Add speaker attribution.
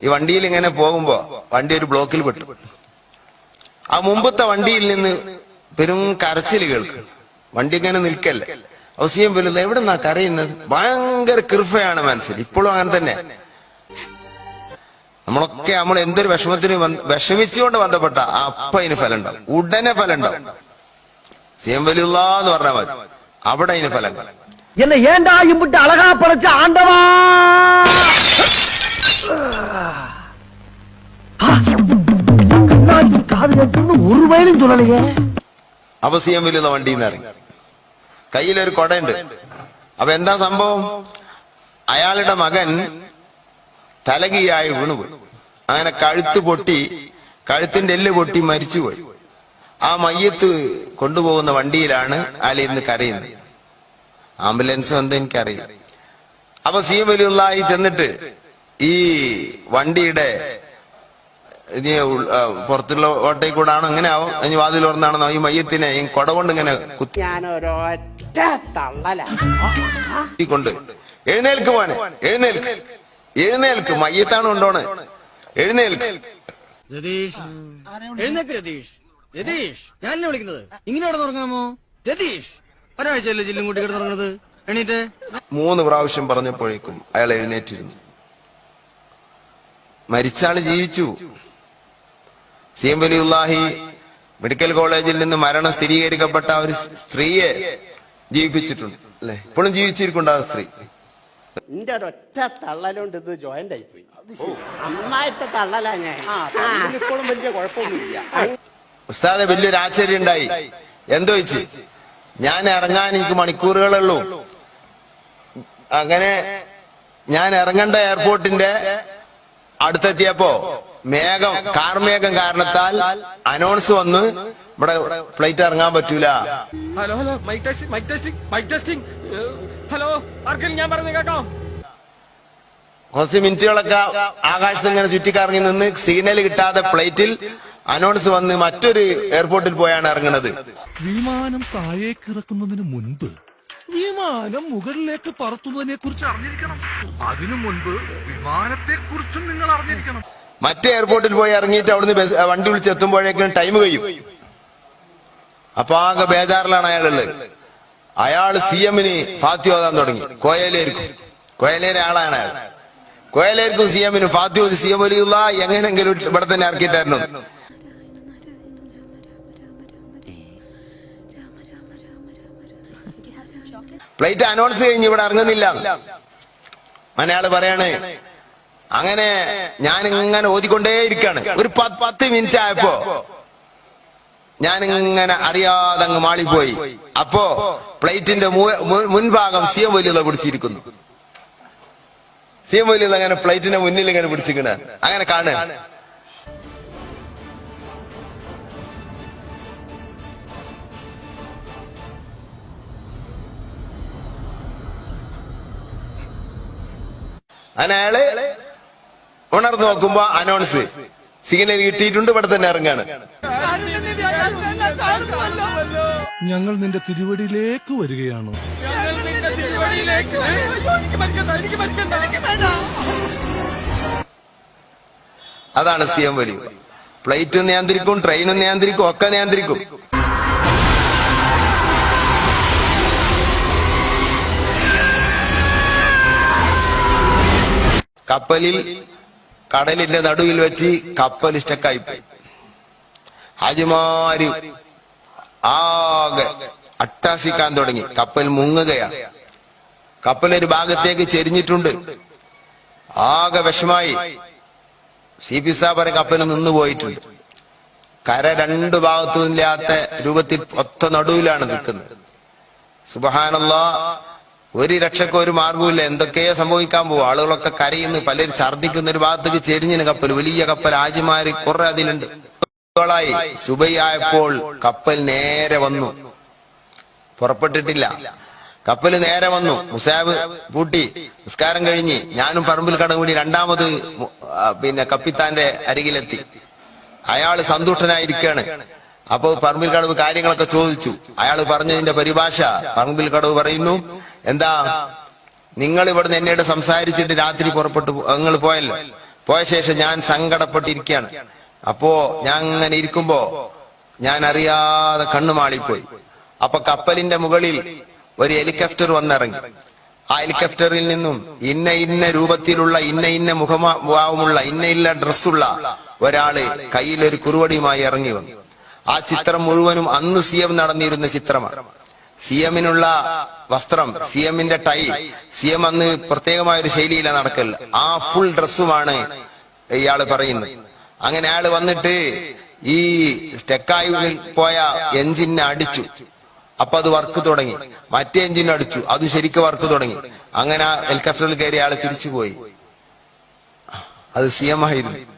Speaker 1: ഈ വണ്ടിയിൽ ഇങ്ങനെ പോകുമ്പോ വണ്ടി ഒരു ബ്ലോക്കിൽ പെട്ടു. ആ മുമ്പത്തെ വണ്ടിയിൽ നിന്ന് പെരും കരച്ചിൽ കേൾക്കും. വണ്ടി ഇങ്ങനെ നിൽക്കല്ലേ. ഔസിയം വലുത് എവിടെ നിന്നാ കരയുന്നത്? ഭയങ്കര കൃപയാണ് മനസ്സിൽ. ഇപ്പോഴും അങ്ങനെ തന്നെ. നമ്മൾ എന്തൊരു വിഷമിച്ചുകൊണ്ട് ബന്ധപ്പെട്ട അപ്പ അതിന് ഫലം ഉണ്ടാവും, ഉടനെ ഫലം ഉണ്ടാവും. സിയം വലിയുള്ള എന്ന് പറഞ്ഞാൽ മതി, അവിടെ അതിന് ഫലം.
Speaker 2: എന്നെ ഏണ്ടാ ഇമ്പിട്ട് അളകാ പടച്ച ആണ്ടവാ. ഒരു വയലും ചൊല്ലലേ.
Speaker 1: അപ്പൊ സിയം വലിയുള്ള വണ്ടിയിൽ നിന്ന് ഇറങ്ങി. കയ്യിലൊരു കൊടയുണ്ട്. അപ്പൊ എന്താ സംഭവം? അയാളുടെ മകൻ തലകീയായി വീണുപോയി. അങ്ങനെ കഴുത്ത് പൊട്ടി, കഴുത്തിന്റെ എല്ല് പൊട്ടി മരിച്ചുപോയി. ആ മയ്യത്ത് കൊണ്ടുപോകുന്ന വണ്ടിയിലാണ് അയാൾ ഇന്ന് കരയുന്നത്. ആംബുലൻസും എന്താ എനിക്കറിയില്ല. അപ്പൊ സിയം വലിയുള്ളായി ചെന്നിട്ട് ഈ വണ്ടിയുടെ പുറത്തുള്ള ഓട്ടയിൽ കൂടാണോ എങ്ങനെ ആവും, ഇനി വാതിൽ തുറന്നാണെന്നോ ഈ മയ്യത്തിനെ ഈ കൊട കൊണ്ട് ഇങ്ങനെ കുത്തിക്കൊണ്ട് എഴുന്നേൽക്ക് പോനെ, എഴുന്നേൽക്ക്, എഴുന്നേൽക്ക്, മയ്യത്താണ് കൊണ്ടോണ്, എഴുന്നേൽക്ക്.
Speaker 3: രതീഷ്, എഴുന്നേക്ക് രതീഷ്. രതീഷ്, ഞാനല്ലേ വിളിക്കുന്നത്. ഇങ്ങനെ ഇവിടെ തുടങ്ങാമോ രതീഷ്? ഒരാഴ്ചയല്ലേ ജില്ലും കൂട്ടി കിടന്നുറങ്ങുന്നത്. എണീറ്റ്.
Speaker 1: 3 പ്രാവശ്യം പറഞ്ഞപ്പോഴേക്കും അയാൾ എഴുന്നേറ്റിരുന്നു. മരിച്ചാള് ജീവിച്ചു. സിയം വലിയുള്ളാഹി മെഡിക്കൽ കോളേജിൽ നിന്ന് മരണം സ്ഥിരീകരിക്കപ്പെട്ട ഒരു സ്ത്രീയെ ജീവിപ്പിച്ചിട്ടുണ്ട് അല്ലെ? ഇപ്പോഴും ജീവിച്ചിരിക്കുന്നുണ്ട് ആ സ്ത്രീ.
Speaker 4: എന്റെ ഒരൊറ്റ തള്ളലുണ്ട് ഇത് ജോയിന്റ് ആയിപ്പോയി. അമ്മായത്തെ തള്ളലാ ഞാൻ. ഇപ്പോഴും വലിയ കുഴപ്പമൊന്നുമില്ല.
Speaker 1: ഉസ്താദെ വലിയൊരു ആശ്ചര്യം ഉണ്ടായി. എന്തോ വെച്ച് ഞാൻ ഇറങ്ങാൻ എനിക്ക് മണിക്കൂറുകളുള്ളൂ. അങ്ങനെ ഞാൻ ഇറങ്ങേണ്ട എയർപോർട്ടിന്റെ അടുത്തെത്തിയപ്പോ കാർമേഘം കാരണത്താൽ അനൗൺസ് വന്ന് ഇവിടെ ഫ്ലൈറ്റ് ഇറങ്ങാൻ പറ്റൂല.
Speaker 3: Hello hello, mike testing, mike testing, mike testing. Hello, ആർക്കെങ്കിലും ഞാൻ പറഞ്ഞു കേട്ടോ?
Speaker 1: കുറച്ച് മിനിറ്റുകളൊക്കെ ആകാശത്ത് ഇങ്ങനെ ചുറ്റിക്കറങ്ങി നിന്ന് സിഗ്നൽ കിട്ടാതെ ഫ്ലൈറ്റിൽ അനൗൺസ് വന്ന് മറ്റൊരു എയർപോർട്ടിൽ പോയാണ് ഇറങ്ങുന്നത്.
Speaker 5: വിമാനം താഴേക്ക് ഇറക്കുന്നതിന് മുൻപ് വിമാനം മുകളിലേക്ക് പറത്തുന്നതിനെ കുറിച്ച് അറിഞ്ഞിരിക്കണം. അതിനു മുൻപ് വിമാനത്തെ കുറിച്ചും നിങ്ങൾ അറിഞ്ഞിരിക്കണം.
Speaker 1: മറ്റേ എയർപോർട്ടിൽ പോയി ഇറങ്ങിയിട്ട് അവിടുന്ന് വണ്ടി വിളിച്ചെത്തുമ്പോഴേക്കും ടൈം കഴിയും. അപ്പൊ ആകെ ബേജാറിലാണ് അയാളുള്ളത്. അയാൾ CM-ന് ഫാത്തി ഓതാൻ തുടങ്ങി. കോയലേരെ ആളാണ് അയാൾ. കോയലേർക്കും CM-നും ഫാത്തി ഓതി CM വലിയുള്ള എങ്ങനെങ്കിലും ഇവിടെ തന്നെ ഇറക്കിയിട്ടായിരുന്നു. ഫ്ലൈറ്റ് അനൗൺസ് കഴിഞ്ഞ് ഇവിടെ ഇറങ്ങുന്നില്ല. അയാള് പറയാണ്. അങ്ങനെ ഞാൻ ഇങ്ങനെ ഓതിക്കൊണ്ടേയിരിക്കാണ്. ഒരു 10 മിനിറ്റ് ആയപ്പോ ഞാൻ ഇങ്ങനെ അറിയാതെ അങ്ങ് മാളിപ്പോയി. അപ്പോ ഫ്ലൈറ്റിന്റെ മുൻഭാഗം സിയം വലിയുള്ള പിടിച്ചിരിക്കുന്നു. സിയം വലിയുള്ള അങ്ങനെ ഫ്ലൈറ്റിന്റെ മുന്നിൽ ഇങ്ങനെ പിടിച്ചിരിക്കണ അങ്ങനെ കാണുക. അങ്ങനെ അയാള് ഉണർന്നു നോക്കുമ്പോ അനൗൺസ് സിഗ്നൽ കിട്ടിയിട്ടുണ്ട്, ഇവിടെ തന്നെ ഇറങ്ങാണ്.
Speaker 5: ഞങ്ങൾ നിന്റെ തിരുവടിയിലേക്ക് വരികയാണ്.
Speaker 1: അതാണ് സിയം വലി. ഫ്ലൈറ്റും നിയന്ത്രിക്കും, ട്രെയിനും നിയന്ത്രിക്കും, ഒക്കെ നിയന്ത്രിക്കും. കപ്പലിൽ കടലിന്റെ നടുവിൽ വെച്ച് കപ്പൽ സ്റ്റക്കായിപ്പോയി. ഹാജിമാര് ആകെ അട്ടാസിക്കാൻ തുടങ്ങി. കപ്പൽ മുങ്ങുകയാണ്. കപ്പൽ ഒരു ഭാഗത്തേക്ക് ചെരിഞ്ഞിട്ടുണ്ട്. ആകെ വിഷമായി. CP സാബ് കപ്പൽ നിന്നുപോയിട്ടുണ്ട്. കര 2 ഭാഗത്തും ഇല്ലാത്ത രൂപത്തിൽ ഒത്ത നടുവിലാണ് നിൽക്കുന്നത്. സുബ്ഹാനല്ലാഹ്, ഒരു രക്ഷയ്ക്ക് ഒരു മാർഗവുമില്ല. എന്തൊക്കെയോ സംഭവിക്കാൻ പോകും. ആളുകളൊക്കെ കരയുന്നു, പലരും ഛർദിക്കുന്ന. ഒരു ഭാഗത്തേക്ക് ചെരിഞ്ഞിന് കപ്പൽ, വലിയ കപ്പൽ. ഹാജിമാര് കുറെ അതിലുണ്ട്. സുബൈയായപ്പോൾ കപ്പൽ നേരെ വന്നു. പുറപ്പെട്ടിട്ടില്ല. കപ്പൽ നേരെ വന്നു. മുസാബ് പൂട്ടി നിസ്കാരം കഴിഞ്ഞ് ഞാനും പറമ്പിൽ കടകൂടി രണ്ടാമത് കപ്പിത്താന്റെ അരികിലെത്തി. അയാള് സന്തുഷ്ടനായിരിക്കാണ്. അപ്പൊ പറമ്പിൽ കടവ് കാര്യങ്ങളൊക്കെ ചോദിച്ചു. അയാൾ പറഞ്ഞതിന്റെ പരിഭാഷ പറമ്പിൽ കടവ് പറയുന്നു, എന്താ നിങ്ങൾ ഇവിടുന്ന് എന്നോട് സംസാരിച്ചിട്ട് രാത്രി പുറപ്പെട്ടു, നിങ്ങൾ പോയല്ലോ, പോയ ശേഷം ഞാൻ സങ്കടപ്പെട്ടിരിക്കുകയാണ്. അപ്പോ ഞാൻ അങ്ങനെ ഇരിക്കുമ്പോ ഞാൻ അറിയാതെ കണ്ണുമാളിപ്പോയി. അപ്പൊ കപ്പലിന്റെ മുകളിൽ ഒരു ഹെലികോപ്റ്റർ വന്നിറങ്ങി. ആ ഹെലികോപ്റ്ററിൽ നിന്നും ഇന്ന ഇന്ന രൂപത്തിലുള്ള ഇന്ന ഇന്ന മുഖഭാവമുള്ള ഇന്ന ഇന്ന ഡ്രസ്സുള്ള ഒരാള് കയ്യിലൊരു കുറുവടിയുമായി ഇറങ്ങി വന്നു. ആ ചിത്രം മുഴുവനും അന്ന് CM നടന്നിരുന്ന ചിത്രമാണ്. CM-നുള്ള വസ്ത്രം, CM-ന്റെ ടൈ, CM അന്ന് പ്രത്യേകമായ ഒരു ശൈലിയിലാണ് നടക്കൽ. ആ ഫുൾ ഡ്രസ്സുമാണ് ഇയാള് പറയുന്നത്. അങ്ങനെ അയാള് വന്നിട്ട് ഈ സ്റ്റെക്കായി പോയ എഞ്ചിനെ അടിച്ചു. അപ്പൊ അത് വർക്ക് തുടങ്ങി. മറ്റേ എഞ്ചിൻ അടിച്ചു, അത് ശരിക്കും വർക്ക് തുടങ്ങി. അങ്ങനെ ആ ഹെലികോപ്റ്ററിൽ കയറി ആള് തിരിച്ചുപോയി. അത് CM ആയിരുന്നു.